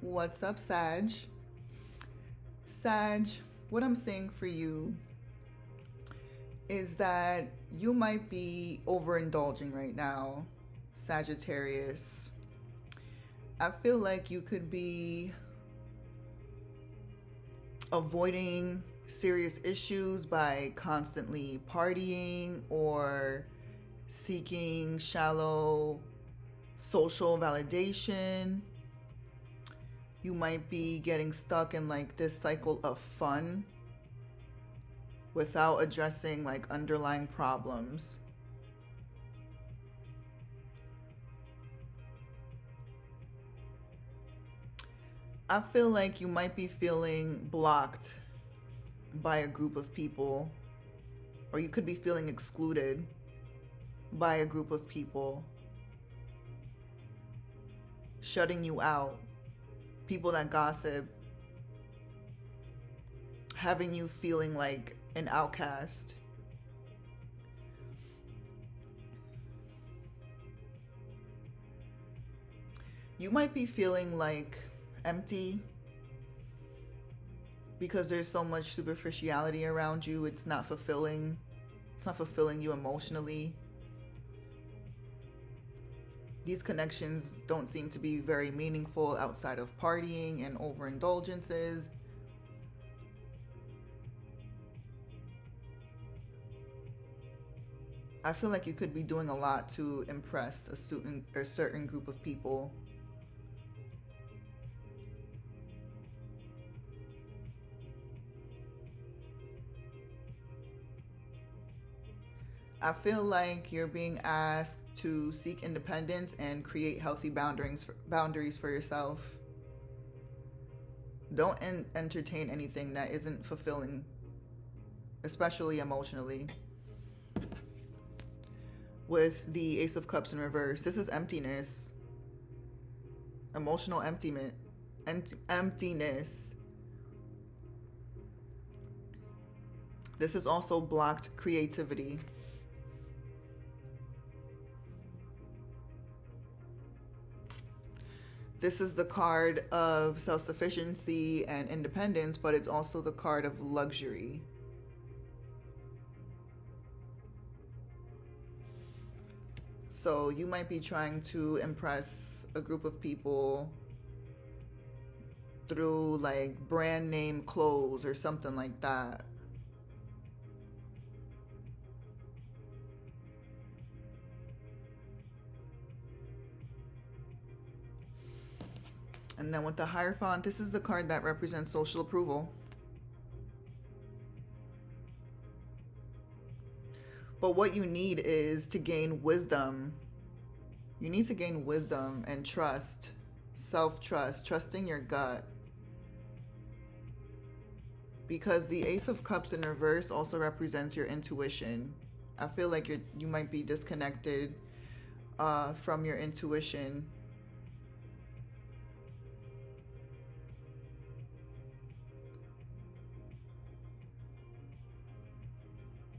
What's up, Sag? Sag, what I'm saying for you is that you might be overindulging right now, Sagittarius. I feel like you could be avoiding serious issues by constantly partying or seeking shallow social validation. You might be getting stuck in like this cycle of fun without addressing like underlying problems. I feel like you might be feeling blocked by a group of people, or you could be feeling excluded by a group of people, shutting you out, people that gossip, having you feeling like an outcast. You might be feeling like empty because there's so much superficiality around you. It's not fulfilling. It's not fulfilling you emotionally. These connections don't seem to be very meaningful outside of partying and overindulgences. I feel like you could be doing a lot to impress a certain group of people. I feel like you're being asked to seek independence and create healthy boundaries for yourself. Don't entertain anything that isn't fulfilling, especially emotionally. With the Ace of Cups in reverse, this is emptiness, emotional emptiness. This is also blocked creativity. This is the card of self-sufficiency and independence, but it's also the card of luxury. So you might be trying to impress a group of people through like brand name clothes or something like that. And then with the Hierophant, this is the card that represents social approval. But what you need is to gain wisdom. You need to gain wisdom and trust, self-trust, trusting your gut. Because the Ace of Cups in reverse also represents your intuition. I feel like you might be disconnected from your intuition.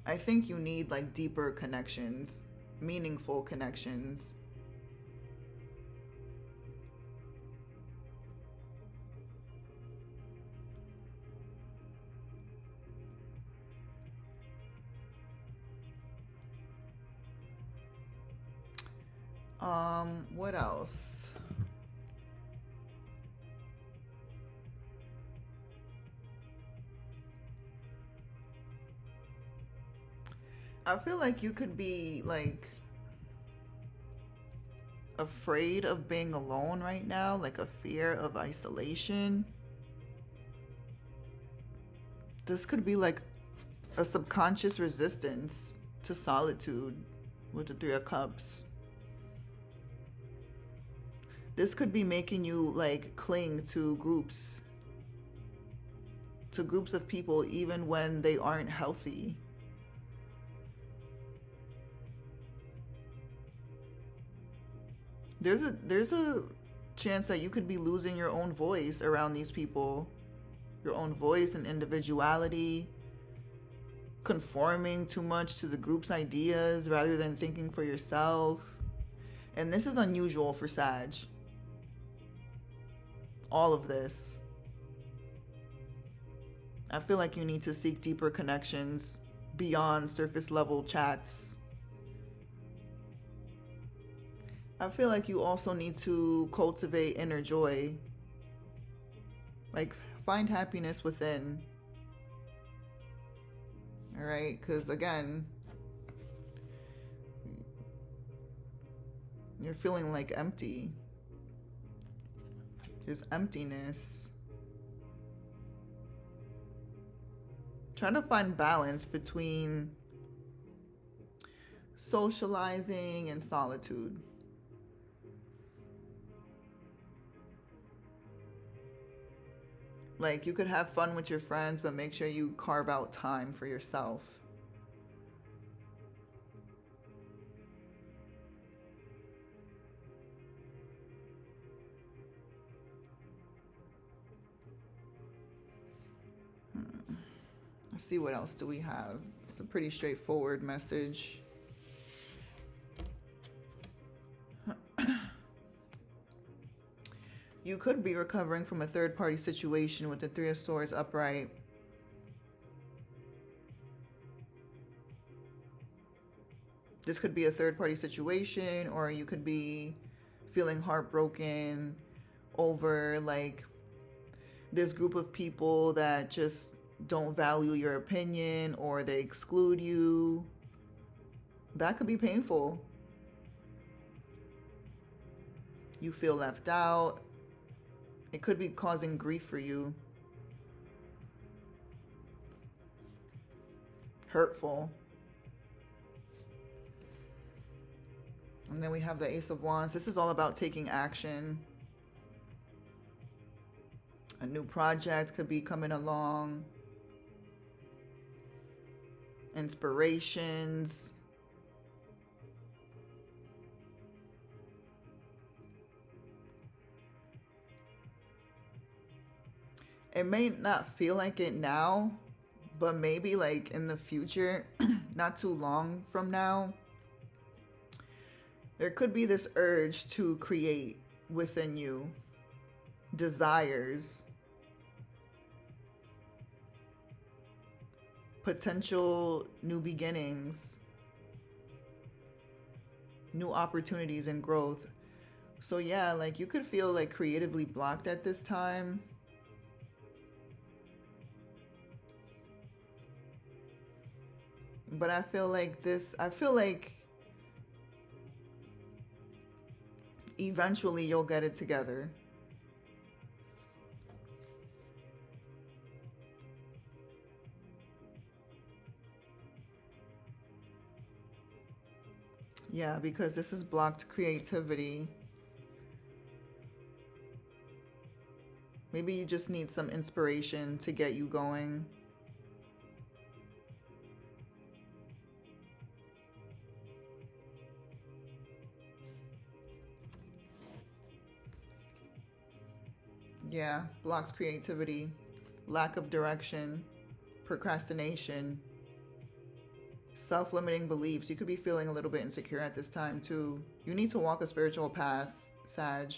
I think you need like deeper connections, meaningful connections. What else? I feel like you could be like afraid of being alone right now, like a fear of isolation. This could be like a subconscious resistance to solitude with the Three of Cups. This could be making you like cling to groups of people even when they aren't healthy. There's a chance that you could be losing your own voice around these people, your own voice and individuality, conforming too much to the group's ideas rather than thinking for yourself. And this is unusual for Sag. all of this. I feel like you need to seek deeper connections beyond surface level chats. I feel like you also need to cultivate inner joy. Like, find happiness within. All right? Because again, you're feeling like empty. There's emptiness. Trying to find balance between socializing and solitude. Like, you could have fun with your friends, but make sure you carve out time for yourself. Let's see, what else do we have? It's a pretty straightforward message. You could be recovering from a third-party situation with the Three of Swords upright. This could be a third-party situation, or you could be feeling heartbroken over like this group of people that just don't value your opinion, or they exclude you. That could be painful. You feel left out. It could be causing grief for you. Hurtful. And then we have the Ace of Wands. This is all about taking action. A new project could be coming along. Inspirations. It may not feel like it now, but maybe like in the future, not too long from now, there could be this urge to create within you, desires, potential new beginnings, new opportunities and growth. So yeah, like you could feel like creatively blocked at this time. But I feel like eventually you'll get it together. Yeah, because this is blocked creativity. Maybe you just need some inspiration to get you going. Yeah, blocked creativity, lack of direction, procrastination, self-limiting beliefs. You could be feeling a little bit insecure at this time too. You need to walk a spiritual path, Sag.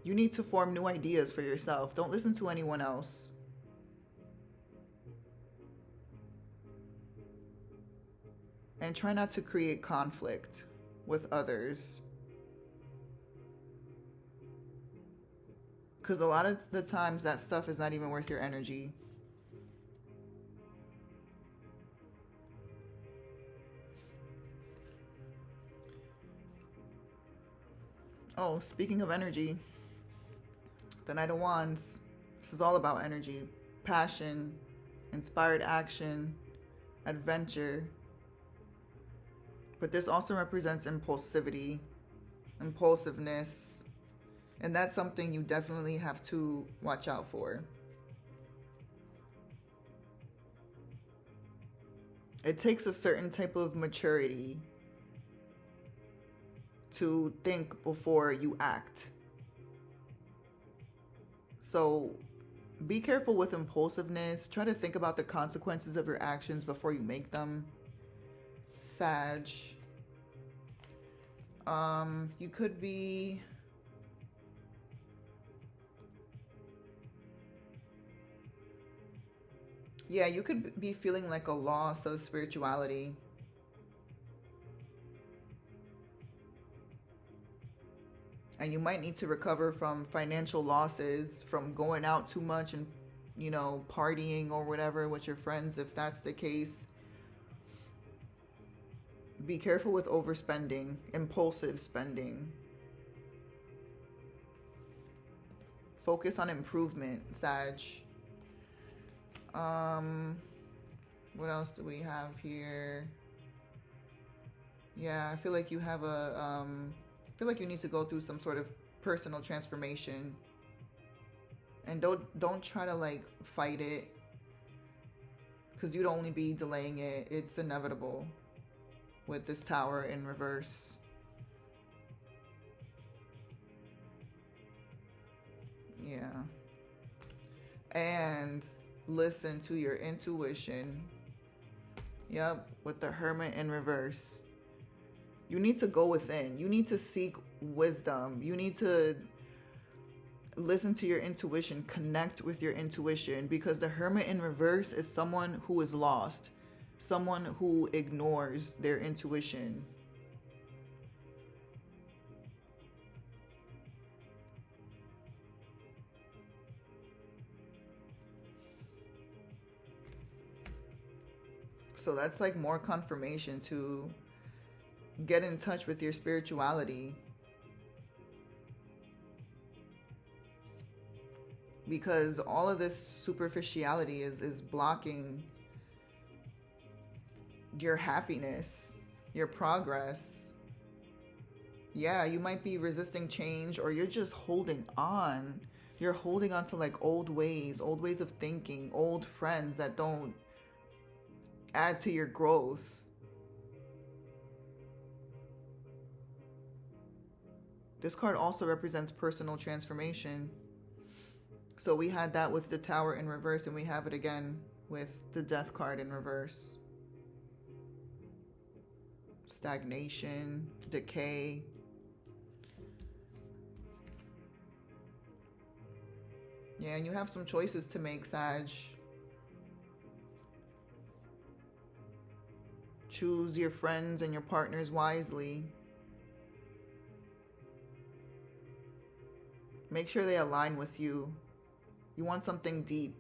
You need to form new ideas for yourself. Don't listen to anyone else. And try not to create conflict with others. Because a lot of the times that stuff is not even worth your energy. Oh, speaking of energy, the Knight of Wands. This is all about energy, passion, inspired action, adventure. But this also represents impulsivity, impulsiveness. And that's something you definitely have to watch out for. It takes a certain type of maturity to think before you act. So be careful with impulsiveness. Try to think about the consequences of your actions before you make them. Sag. You could be Yeah, you could be feeling like a loss of spirituality. And you might need to recover from financial losses, from going out too much and, partying or whatever with your friends, if that's the case. Be careful with overspending, impulsive spending. Focus on improvement, Sag. Um, what else do we have here? Yeah, I feel like you have I feel like you need to go through some sort of personal transformation. And don't try to like fight it, because you'd only be delaying it. It's inevitable with this tower in reverse. Yeah. And listen to your intuition. Yep, with the Hermit in reverse. You need to go within. You need to seek wisdom. You need to listen to your intuition, connect with your intuition, because the Hermit in reverse is someone who is lost, someone who ignores their intuition. So that's like more confirmation to get in touch with your spirituality, because all of this superficiality is blocking your happiness, your progress. Yeah, you might be resisting change, or you're just holding on. You're holding on to like old ways of thinking, old friends that don't add to your growth. This card also represents personal transformation. So we had that with the Tower in reverse, and we have it again with the Death card in reverse. Stagnation, decay. Yeah, and you have some choices to make, Sag. Choose your friends and your partners wisely. Make sure they align with you. You want something deep.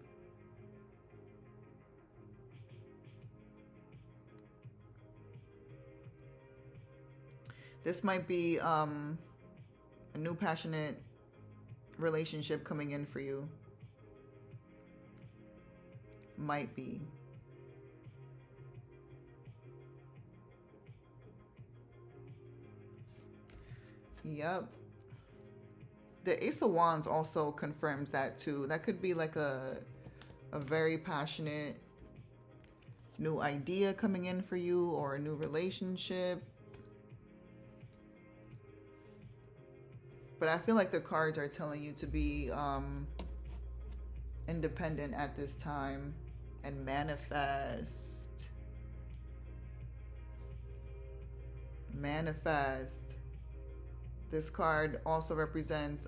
This might be a new passionate relationship coming in for you. Might be. Yep. The Ace of Wands also confirms that too. That could be like a very passionate new idea coming in for you, or a new relationship. But I feel like the cards are telling you to be independent at this time and manifest. Manifest. This card also represents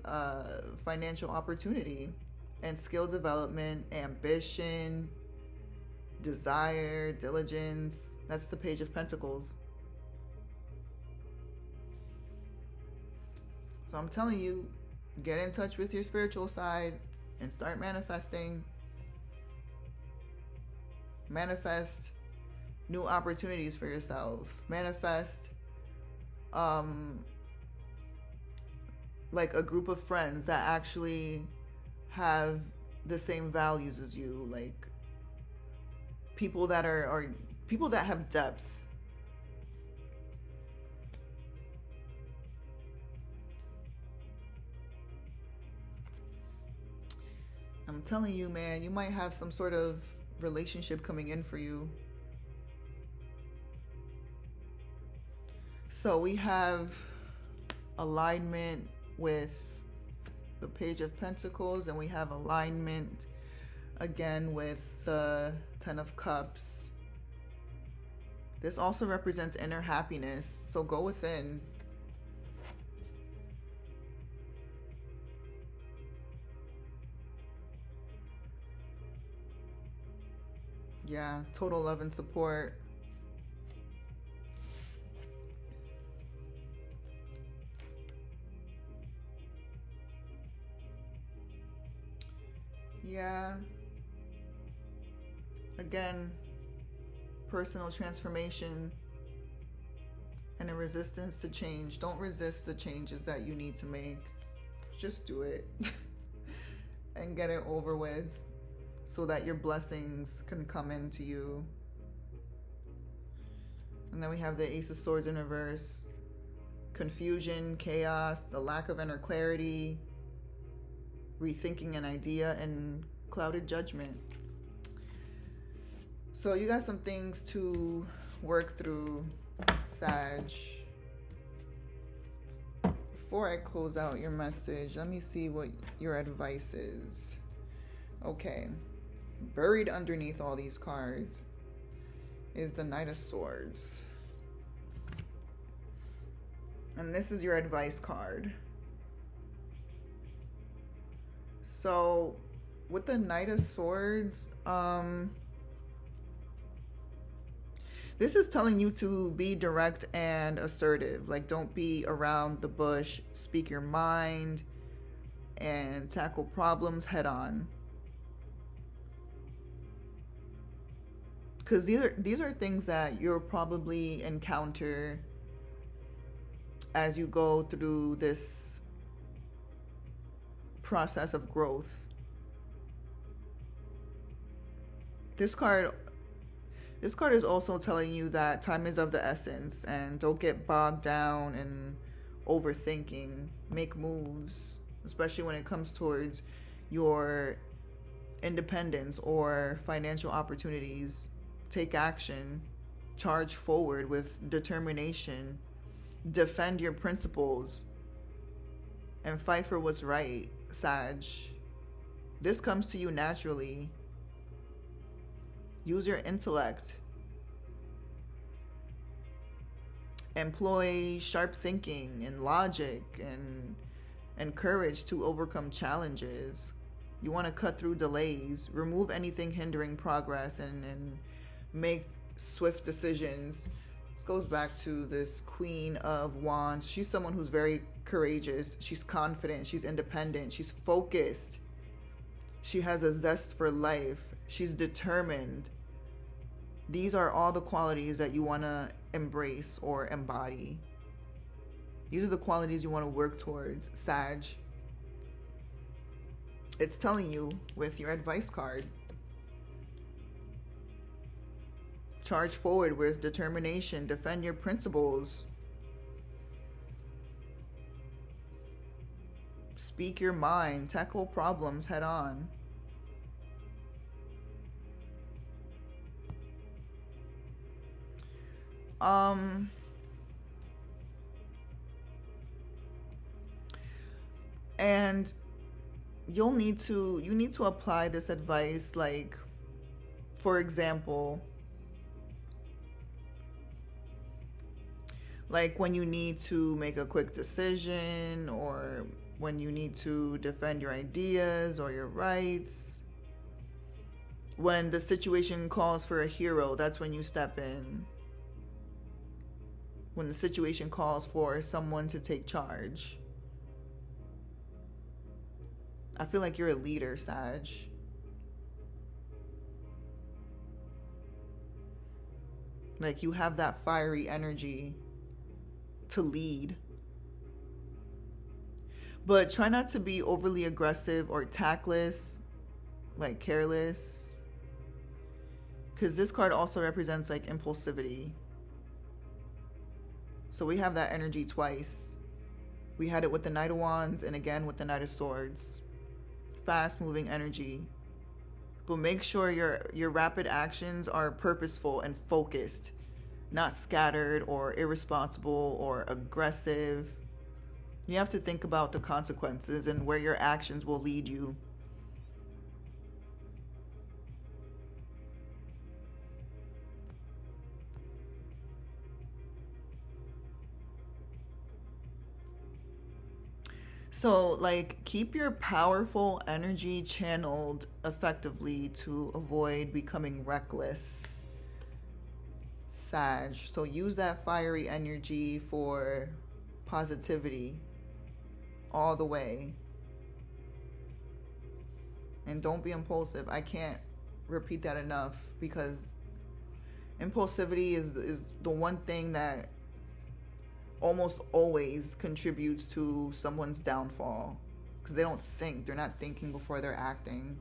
financial opportunity and skill development, ambition, desire, diligence. That's the Page of Pentacles. So I'm telling you, get in touch with your spiritual side and start manifesting. Manifest new opportunities for yourself. Manifest like a group of friends that actually have the same values as you, like people that are people that have depth. I'm telling you, man, you might have some sort of relationship coming in for you. So we have alignment with the Page of Pentacles, and we have alignment again with the Ten of Cups. This also represents inner happiness, so go within. Yeah, total love and support. Yeah. Again, personal transformation and a resistance to change. Don't resist the changes that you need to make. Just do it and get it over with so that your blessings can come into you. And then we have the Ace of Swords in reverse. Confusion, chaos, the lack of inner clarity, rethinking an idea, and clouded judgment. So you got some things to work through, Sag. Before I close out your message, let me see what your advice is. Okay. Buried underneath all these cards is the Knight of Swords. And this is your advice card. So with the Knight of Swords, this is telling you to be direct and assertive. Like, don't be around the bush. Speak your mind and tackle problems head on. Because these are things that you'll probably encounter as you go through this process of growth. This card is also telling you that time is of the essence, and don't get bogged down in overthinking. Make moves, especially when it comes towards your independence or financial opportunities. Take action, charge forward with determination, defend your principles, and fight for what's right, Sag. This comes to you naturally. Use your intellect. Employ sharp thinking and logic and courage to overcome challenges. You want to cut through delays, remove anything hindering progress, and make swift decisions. This goes back to this Queen of Wands. She's someone who's very courageous. She's confident. She's independent. She's focused. She has a zest for life. She's determined. These are all the qualities that you want to embrace or embody. These are the qualities you want to work towards, Sag. It's telling you with your advice card. Charge forward with determination. Defend your principles. Speak your mind. Tackle problems head on. And you need to apply this advice, like, for example, like when you need to make a quick decision, or when you need to defend your ideas or your rights. When the situation calls for a hero, that's when you step in. When the situation calls for someone to take charge. I feel like you're a leader, Sag. Like, you have that fiery energy to lead. But try not to be overly aggressive or tactless, like careless. Because this card also represents like impulsivity. So we have that energy twice. We had it with the Knight of Wands and again with the Knight of Swords. Fast moving energy. But make sure your rapid actions are purposeful and focused, not scattered or irresponsible or aggressive. You have to think about the consequences and where your actions will lead you. So, like, keep your powerful energy channeled effectively to avoid becoming reckless, Sag. So, use that fiery energy for positivity all the way. And don't be impulsive. I can't repeat that enough, because impulsivity is the one thing that almost always contributes to someone's downfall, because they don't think. They're not thinking before they're acting.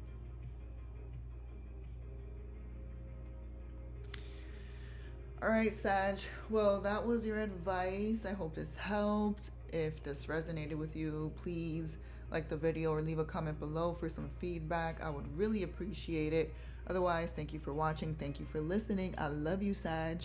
All right, Sag. Well, that was your advice. I hope this helped. If this resonated with you, please like the video or leave a comment below for some feedback. I would really appreciate it. Otherwise, thank you for watching. Thank you for listening. I love you, Sag.